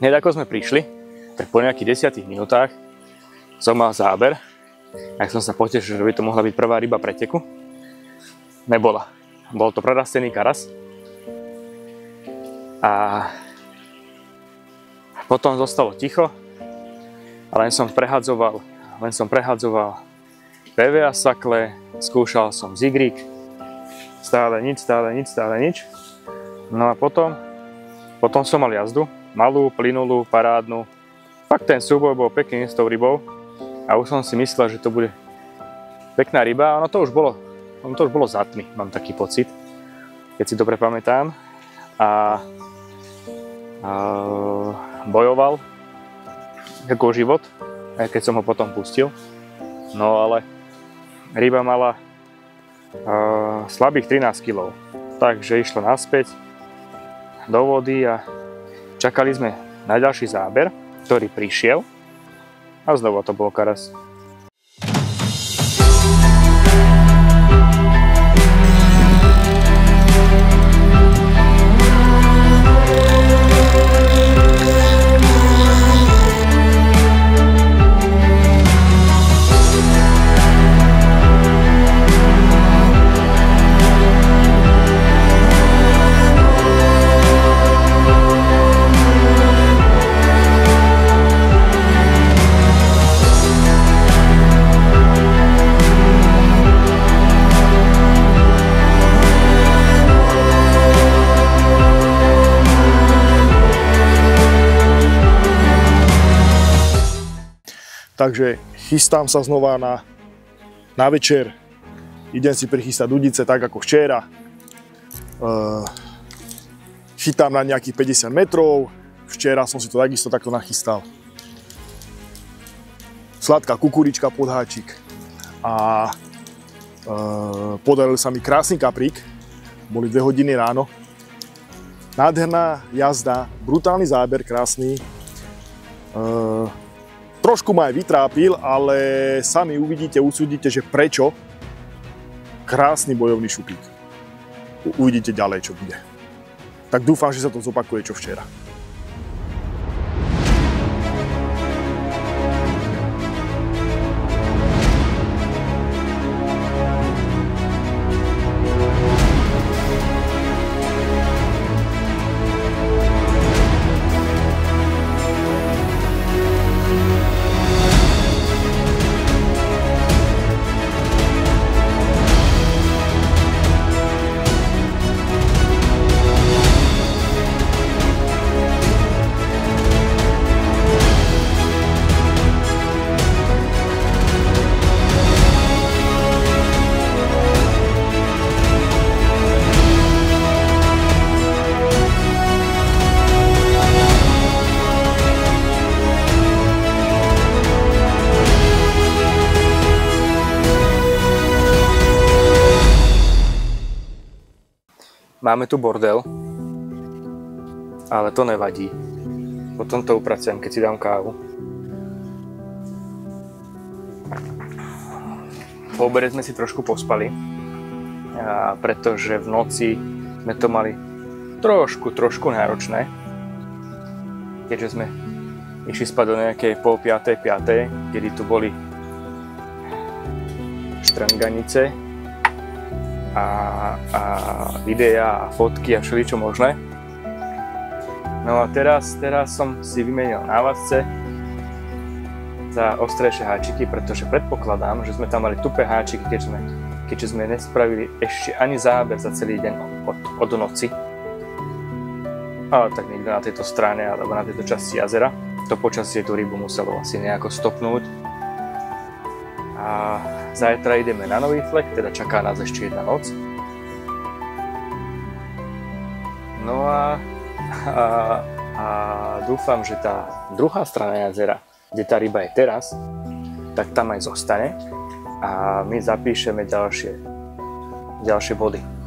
Hneď ako sme prišli, tak po nejakých 10 minútach som mal záber. Tak som sa potešil, že by to mohla byť prvá ryba preteku. Nebola. Bol to prerastený karas. A potom zostalo ticho. A len som prehadzoval PVA sakle, skúšal som zigrík. Stále nič. No a potom som mal jazdu. Malú, plynulú, parádnu. Fakt ten súboj bol pekný s tou rybou. A už som si myslel, že to bude pekná ryba. Ono to už bolo za tmy, mám taký pocit, keď si dobre pamätám. A bojoval ako život, aj keď som ho potom pustil. No ale ryba mala slabých 13 kg. Takže išla naspäť do vody a čakali sme na ďalší záber, ktorý prišiel. A znovu to bol karas. Takže chystám sa znova na večer. Idem si prichystať dudice tak ako včera. Chytám na nejakých 50 metrov. Včera som si to takisto takto nachystal. Sladká kukurička pod háčik. A podaril sa mi krásny kaprík. Boli 2 hodiny ráno. Nádherná jazda, brutálny záber, krásny. Trošku ma aj vytrápil, ale sami uvidíte, usúdite, že prečo. Krásny bojovný šupík. Uvidíte ďalej, čo bude. Tak dúfam, že sa to zopakuje, čo včera. Máme tu bordel, ale to nevadí. Potom to upracujem, keď si dám kávu. Po obede sme si trošku pospali, pretože v noci sme to mali trošku náročné. Keďže sme išli spať do nejakej 4:30, 5:00, kedy tu boli štranganice a videá a fotky a všeličo možné. No a teraz som si vymenil návazce za ostrejšie háčiky, pretože predpokladám, že sme tam mali tupé háčiky, keďže sme nespravili ešte ani záber za celý deň od noci. Ale tak niekto na tejto strane alebo na tejto časti jazera. To počasie tú rybu muselo asi nejako stopnúť. A zajtra ideme na nový flek, teda čaká nás ešte jedna noc. No a dúfam, že tá druhá strana jazera, kde tá ryba je teraz, tak tam aj zostane a my zapíšeme ďalšie body.